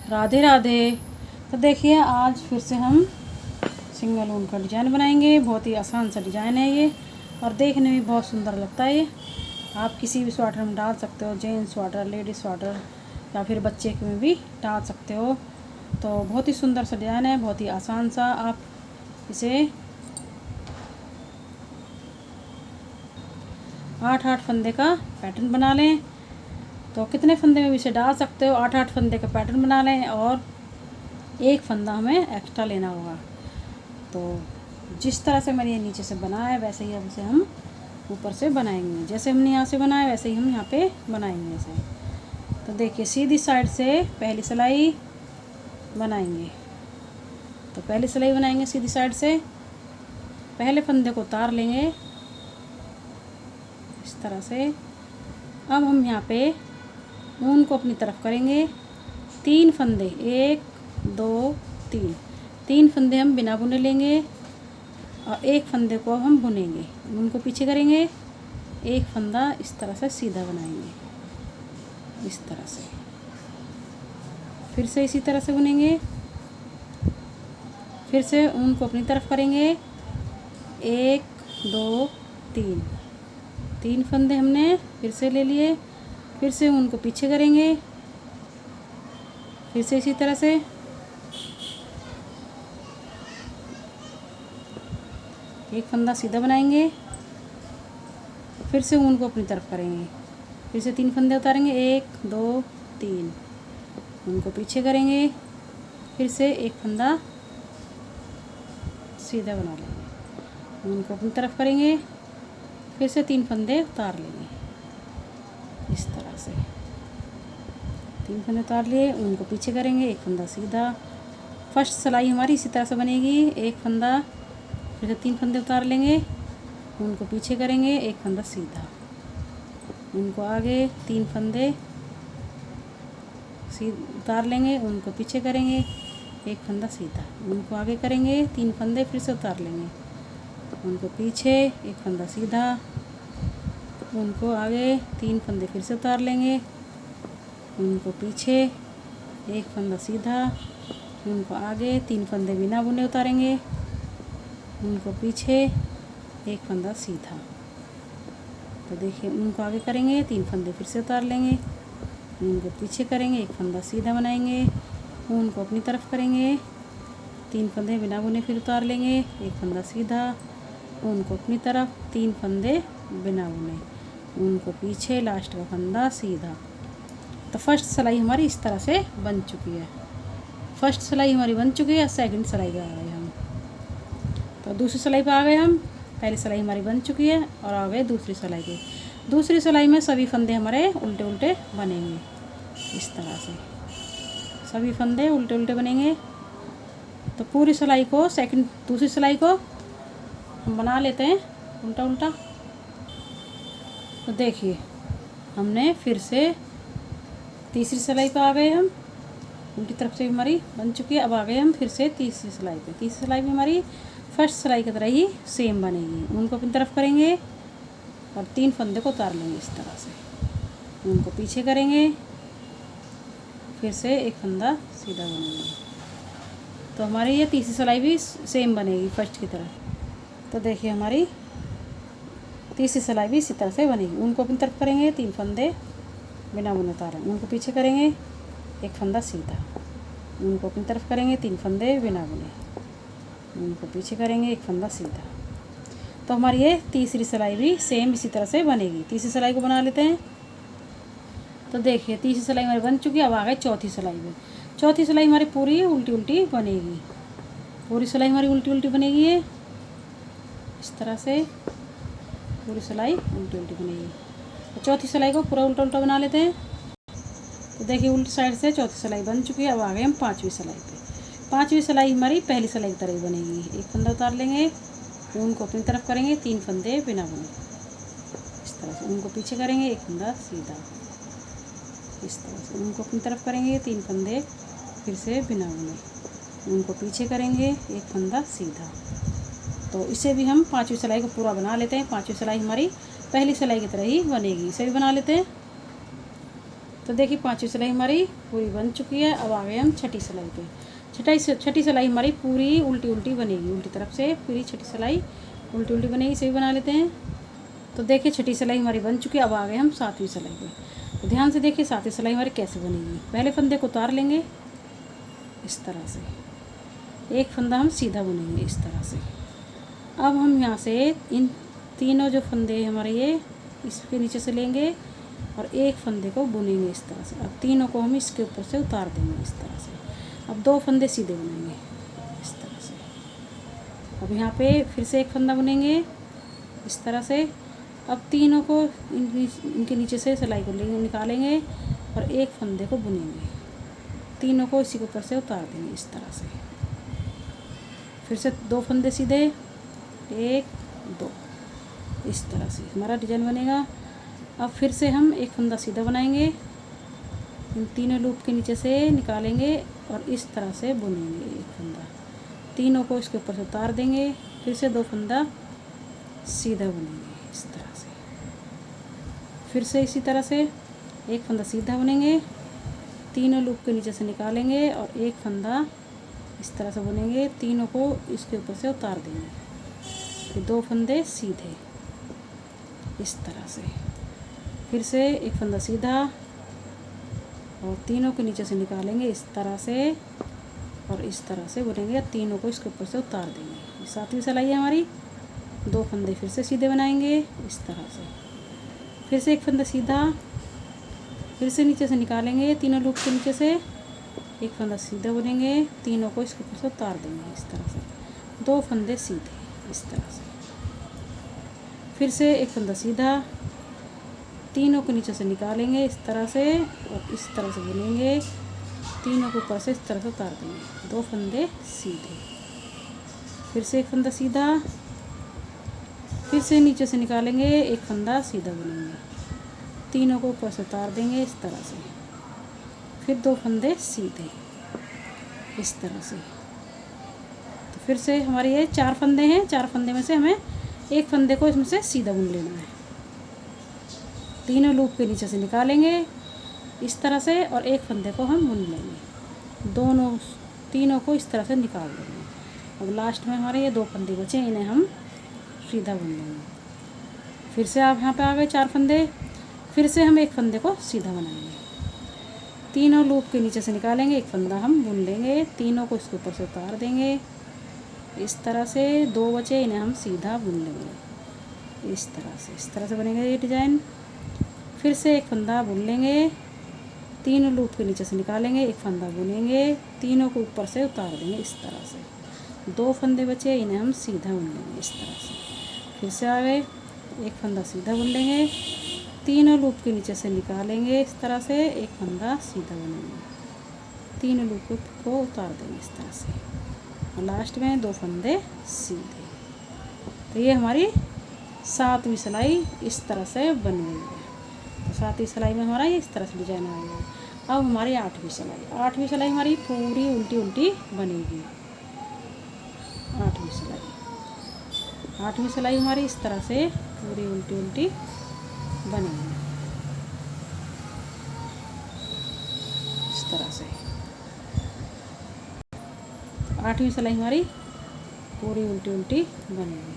राधे राधे। तो देखिए आज फिर से हम सिंगल ऊन का डिज़ाइन बनाएंगे। बहुत ही आसान सा डिज़ाइन है ये और देखने में बहुत सुंदर लगता है। ये आप किसी भी स्वेटर में डाल सकते हो, जेंट्स स्वेटर, लेडीज स्वेटर या फिर बच्चे के में भी डाल सकते हो। तो बहुत ही सुंदर सा डिज़ाइन है, बहुत ही आसान सा। आप इसे 8-8 फंदे का पैटर्न बना लें। तो कितने फंदे में भी इसे डाल सकते हो, 8-8 फंदे का पैटर्न बना लें और एक फंदा हमें एक्स्ट्रा लेना होगा। तो जिस तरह से मैंने ये नीचे से बनाया है वैसे ही अब इसे हम ऊपर से बनाएंगे। जैसे हमने यहाँ से बनाया वैसे ही हम यहाँ पे बनाएंगे इसे। तो देखिए सीधी साइड से पहली सिलाई बनाएंगे। तो पहली सिलाई बनाएंगे सीधी साइड से, पहले फंदे को उतार लेंगे इस तरह से। अब हम यहाँ पे ऊन को अपनी तरफ करेंगे। 3 फंदे, 1 2 3, 3 फंदे हम बिना बुने लेंगे और एक फंदे को हम बुनेंगे। ऊन को पीछे करेंगे, एक फंदा इस तरह से सीधा बनाएंगे इस तरह से। फिर से इसी तरह से बुनेंगे, फिर से ऊन को अपनी तरफ करेंगे। 1 2 3, 3 फंदे हमने फिर से ले लिए। फिर से ऊन को पीछे करेंगे, फिर से इसी तरह से। एक फंदा सीधा बनाएंगे, फिर से ऊन को अपनी तरफ करेंगे, फिर से 3 फंदे उतारेंगे। 1 2 3, ऊन को पीछे करेंगे, फिर से एक फंदा सीधा बना लेंगे, ऊन को अपनी तरफ करेंगे, फिर से 3 फंदे उतार लेंगे इस तरह से। 3 फंदे उतार लिए, ऊन को पीछे करेंगे, एक फंदा सीधा। फर्स्ट सिलाई हमारी इसी तरह से बनेगी। एक फंदा, फिर से 3 फंदे उतार लेंगे, ऊन को पीछे करेंगे, एक फंदा सीधा। ऊन को आगे 3 फंदे उतार लेंगे, ऊन को पीछे करेंगे, एक फंदा सीधा। ऊन को आगे करेंगे, 3 फंदे फिर से उतार लेंगे, ऊन को पीछे, एक फंदा सीधा। ऊन को आगे 3 फंदे फिर से उतार लेंगे, ऊन को पीछे, एक फंदा सीधा। ऊन को आगे 3 फंदे बिना बुने उतारेंगे, ऊन को पीछे, एक फंदा सीधा। तो देखिए ऊन को आगे करेंगे, 3 फंदे फिर से उतार लेंगे, ऊन को पीछे करेंगे, एक फंदा सीधा बनाएंगे। ऊन को अपनी तरफ करेंगे, 3 फंदे बिना बुने फिर उतार लेंगे, एक फंदा सीधा। ऊन को अपनी तरफ, 3 फंदे बिना बुने, ऊन को पीछे, लास्ट का फंदा सीधा। तो फर्स्ट सिलाई हमारी इस तरह से बन चुकी है। फर्स्ट सिलाई हमारी बन चुकी है। सेकंड सिलाई पे आ गए हम। तो दूसरी सिलाई पे आ गए हम। पहली सिलाई हमारी बन चुकी है और आ गए दूसरी सिलाई पे। दूसरी सिलाई में सभी फंदे हमारे उल्टे उल्टे बनेंगे इस तरह से। सभी फंदे उल्टे उल्टे बनेंगे। तो पूरी सिलाई को दूसरी सिलाई को हम बना लेते हैं उल्टा उल्टा। तो देखिए हमने फिर से तीसरी सिलाई पे आ गए हम। उनकी तरफ से हमारी बन चुकी है। अब आ गए हम फिर से तीसरी सिलाई पे। तीसरी सिलाई में हमारी फर्स्ट सिलाई की तरह ही सेम बनेगी। ऊन को अपनी तरफ करेंगे और 3 फंदे को उतार लेंगे इस तरह से। ऊन को पीछे करेंगे, फिर से एक फंदा सीधा बनेंगे। तो हमारी ये तीसरी सिलाई भी सेम बनेगी फर्स्ट की तरह। तो देखिए हमारी तीसरी सिलाई भी इसी तरह से बनेगी। ऊन को अपनी तरफ करेंगे, 3 फंदे बिना बुने उतारें, ऊन को पीछे करेंगे, एक फंदा सीधा। ऊन को अपनी तरफ करेंगे, 3 फंदे बिना बुने, ऊन को पीछे करेंगे, एक फंदा सीधा। तो हमारी ये तीसरी सिलाई भी सेम इसी तरह से बनेगी। तीसरी सिलाई को बना लेते हैं। तो देखिए तीसरी सिलाई हमारी बन चुकी है। अब आ गए चौथी सिलाई में। चौथी सिलाई हमारी पूरी उल्टी उल्टी बनेगी। पूरी सिलाई हमारी उल्टी उल्टी बनेगी ये इस तरह से। पूरी सिलाई उल्टी उल्टी बनेगी। तो चौथी सिलाई को पूरा उल्टा उल्टा बना लेते हैं। तो देखिए उल्टी साइड से चौथी सिलाई बन चुकी है। अब आ गए हम 5वीं सिलाई पे। 5वीं सिलाई हमारी पहली सिलाई की तरह ही बनेगी। एक फंदा उतार लेंगे, ऊन को अपनी तरफ करेंगे, 3 फंदे बिना बुने इस तरह से। ऊन को पीछे करेंगे, एक फंदा सीधा इस तरह से। ऊन को अपनी तरफ करेंगे, 3 फंदे फिर से बिना बुने, ऊन को पीछे करेंगे, एक फंदा सीधा। तो इसे भी हम 5वीं सिलाई को पूरा बना लेते हैं। 5वीं सिलाई हमारी पहली सिलाई की तरह ही बनेगी। इसे भी बना लेते हैं। तो देखिए 5वीं सिलाई हमारी पूरी बन चुकी है। अब आ गए हम छठी सिलाई पे। छठी सिलाई हमारी पूरी उल्टी उल्टी बनेगी, उल्टी तरफ से पूरी छठी सिलाई उल्टी उल्टी बनेगी। इसे भी बना लेते हैं। तो देखिए छठी सिलाई हमारी बन चुकी है। अब आ गए हम 7वीं सिलाई पे। तो ध्यान से देखिए 7वीं सिलाई हमारी कैसे बनेगी। पहले फंदे को उतार लेंगे इस तरह से, एक फंदा हम सीधा बुनेंगे इस तरह से। अब हम यहाँ से इन तीनों जो फंदे हमारे ये इसके नीचे से लेंगे और एक फंदे को बुनेंगे इस तरह से। अब तीनों को हम इसके ऊपर से उतार देंगे इस तरह से। अब 2 फंदे सीधे बुनेंगे इस तरह से। अब यहाँ पे फिर से एक फंदा बुनेंगे इस तरह से। अब तीनों को इनके नीचे से सिलाई को लेंगे, निकालेंगे और एक फंदे को बुनेंगे। तीनों को इसी के ऊपर से उतार देंगे इस तरह से। फिर से 2 फंदे सीधे, 1 2 इस तरह से हमारा डिजाइन बनेगा। अब फिर से हम एक फंदा सीधा बनाएंगे, इन तीनों लूप के नीचे से निकालेंगे और इस तरह से बुनेंगे एक फंदा। तीनों को इसके ऊपर से उतार देंगे। फिर से 2 फंदा सीधा बुनेंगे इस तरह से। फिर से इसी तरह से एक फंदा सीधा बुनेंगे, तीनों लूप के नीचे से निकालेंगे और एक फंदा इस तरह से बुनेंगे। तीनों को इसके ऊपर से उतार देंगे। फिर 2 फंदे सीधे इस तरह से। फिर से एक फंदा सीधा और तीनों के नीचे से निकालेंगे इस तरह से और इस तरह से बुनेंगे। तीनों को इसके ऊपर से उतार देंगे। 7वीं सिलाई है हमारी। 2 फंदे फिर से सीधे बनाएंगे इस तरह से। फिर से एक फंदा सीधा, फिर से नीचे से निकालेंगे तीनों लूप के नीचे से, एक फंदा सीधा बुनेंगे। तीनों को इसके ऊपर से उतार देंगे इस तरह से। 2 फंदे सीधे इस तरह से। फिर से एक फंदा सीधा, तीनों को नीचे से निकालेंगे इस तरह से और इस तरह से बुनेंगे। तीनों को ऊपर से इस तरह से उतार देंगे। 2 फंदे सीधे, फिर से एक फंदा सीधा, फिर से नीचे से निकालेंगे एक फंदा सीधा बुनेंगे। तीनों को ऊपर से उतार देंगे इस तरह से। फिर 2 फंदे सीधे इस तरह से। तो फिर से हमारे ये 4 फंदे हैं। 4 फंदे में से हमें एक फंदे को इसमें से सीधा बुन लेना है। तीनों लूप के नीचे से निकालेंगे इस तरह से और एक फंदे को हम बुन लेंगे। तीनों को इस तरह से निकाल देंगे। अब लास्ट में हमारे ये 2 फंदे बचे, इन्हें हम सीधा बुन लेंगे। फिर से आप यहाँ पे आ गए 4 फंदे। फिर से हम एक फंदे को सीधा बनाएंगे। तीनों लूप के नीचे से निकालेंगे, एक फंदा हम बुन लेंगे। तीनों को इसके ऊपर से उतार देंगे इस तरह से। 2 बचे, इन्हें हम सीधा बुन लेंगे इस तरह से बनेगा ये डिज़ाइन। फिर से एक फंदा बुन लेंगे, तीनों लूप के नीचे से निकालेंगे, एक फंदा बुनेंगे। तीनों को ऊपर से उतार देंगे इस तरह से। 2 फंदे बचे, इन्हें हम सीधा बुन लेंगे इस तरह से। फिर से आ गए, एक फंदा सीधा बुन लेंगे, तीनों लूप के नीचे से निकालेंगे इस तरह से, एक फंदा सीधा बुनेंगे। तीनों लूप को उतार देंगे इस तरह से और लास्ट में 2 फंदे सीधे। तो ये हमारी 7वीं सिलाई इस तरह से बन गई है। तो 7वीं सिलाई में हमारा ये इस तरह से डिजाइन आएगा। अब हमारी 8वीं सिलाई। 8वीं सिलाई हमारी पूरी उल्टी उल्टी बनेगी। 8वीं सिलाई 8वीं सिलाई हमारी इस तरह से पूरी उल्टी उल्टी बनेगी इस तरह से। 8वीं सिलाई हमारी पूरी उल्टी उल्टी बनेगी।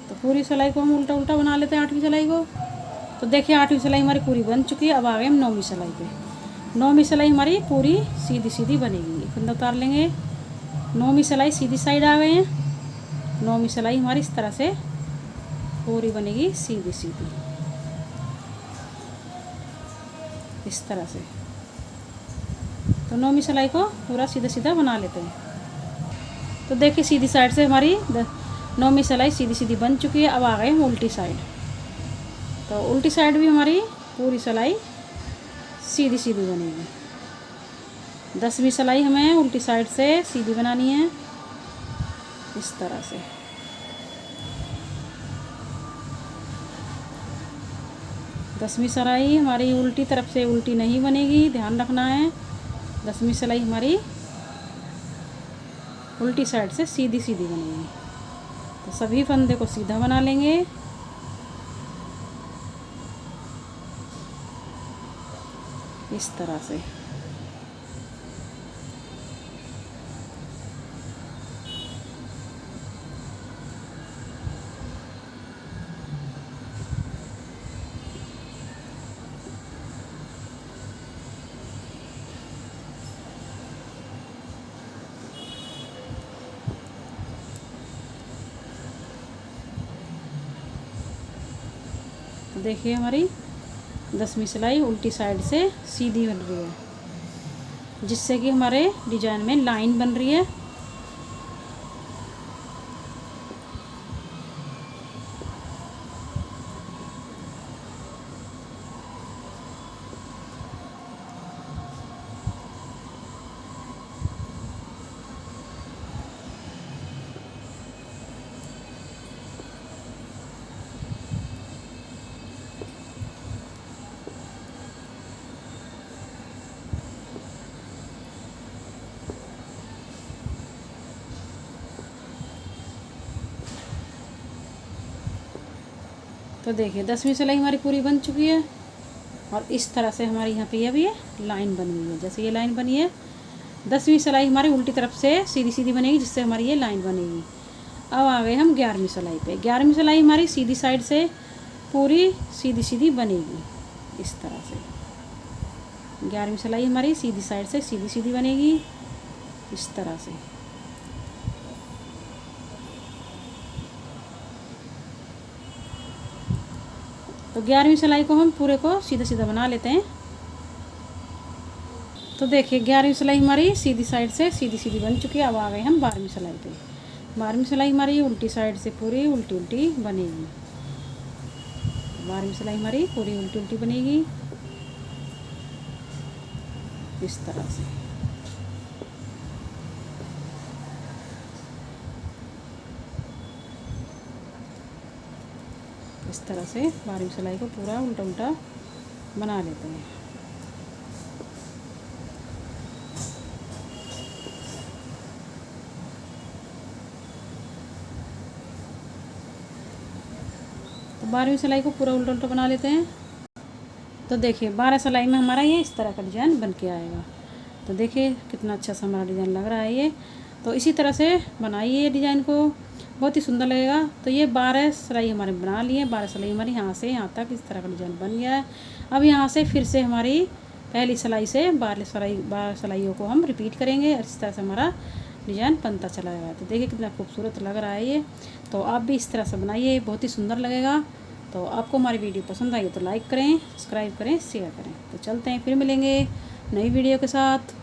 तो पूरी सिलाई को हम उल्टा उल्टा बना लेते हैं 8वीं सिलाई को। तो देखिए 8वीं सिलाई हमारी पूरी बन चुकी है। अब आ गए हम 9वीं सिलाई पे। 9वीं सिलाई हमारी पूरी सीधी सीधी बनेगी। एक फंदा उतार लेंगे। 9वीं सिलाई सीधी साइड आ गए हैं। 9वीं सिलाई हमारी इस तरह से पूरी बनेगी सीधी सीधी इस तरह से। तो 9वीं सिलाई को पूरा सीधा सीधा बना लेते हैं। तो देखिए सीधी साइड से हमारी 9वीं सिलाई सीधी सीधी बन चुकी है। अब आ गए हम उल्टी साइड। तो उल्टी साइड भी हमारी पूरी सिलाई सीधी सीधी बनेगी। 10वीं सिलाई हमें उल्टी साइड से सीधी बनानी है इस तरह से। दसवीं सिलाई हमारी उल्टी तरफ से उल्टी नहीं बनेगी, ध्यान रखना है। 10वीं सिलाई हमारी उल्टी साइड से सीधी सीधी बनेगी। तो सभी फंदे को सीधा बना लेंगे। इस तरह से। तो देखिए हमारी 10वीं सिलाई उल्टी साइड से सीधी बन रही है, जिससे कि हमारे डिजाइन में लाइन बन रही है। तो देखिए 10वीं सिलाई हमारी पूरी बन चुकी है, और इस तरह से हमारी यहाँ पे अभी ये लाइन बन गई है। जैसे ये लाइन बनी है, 10वीं सिलाई हमारी उल्टी तरफ से सीधी सीधी बनेगी, जिससे हमारी ये लाइन बनेगी। अब आ गए हम 11वीं सिलाई पे। 11वीं सिलाई हमारी सीधी साइड से पूरी सीधी सीधी बनेगी, इस तरह से। 11वीं सिलाई हमारी सीधी साइड से सीधी सीधी बनेगी, इस तरह से। तो 11वीं सिलाई को हम पूरे को सीधा सीधा बना लेते हैं। तो देखिए 11वीं सिलाई हमारी सीधी साइड से सीधी सीधी बन चुकी है। अब आ गए हम 12वीं सिलाई पे। 12वीं सिलाई हमारी उल्टी साइड से पूरी उल्टी उल्टी बनेगी। 12वीं सिलाई हमारी पूरी उल्टी उल्टी बनेगी, इस तरह से। इस तरह से 12वीं सिलाई को पूरा उल्टा उल्टा बना लेते हैं। तो 12वीं सिलाई को पूरा उल्टा उल्टा बना लेते हैं। तो देखिए 12 सिलाई में हमारा ये इस तरह का डिज़ाइन बन के आएगा। तो देखिए कितना अच्छा सा हमारा डिज़ाइन लग रहा है ये। तो इसी तरह से बनाइए डिज़ाइन को, बहुत ही सुंदर लगेगा। तो ये 12 सिलाई हमारे बना लिए। 12 सिलाई हमारी यहाँ से यहाँ तक इस तरह का डिज़ाइन बन गया है। अब यहाँ से फिर से हमारी पहली सिलाई से 12 सिलाइयों को हम रिपीट करेंगे, और इस तरह से हमारा डिज़ाइन बनता चला जाएगा। तो देखिए कितना खूबसूरत लग रहा है ये। तो आप भी इस तरह से बनाइए, बहुत ही सुंदर लगेगा। तो आपको हमारी वीडियो पसंद आई तो लाइक करें, सब्सक्राइब करें, शेयर करें। तो चलते हैं, फिर मिलेंगे नई वीडियो के साथ।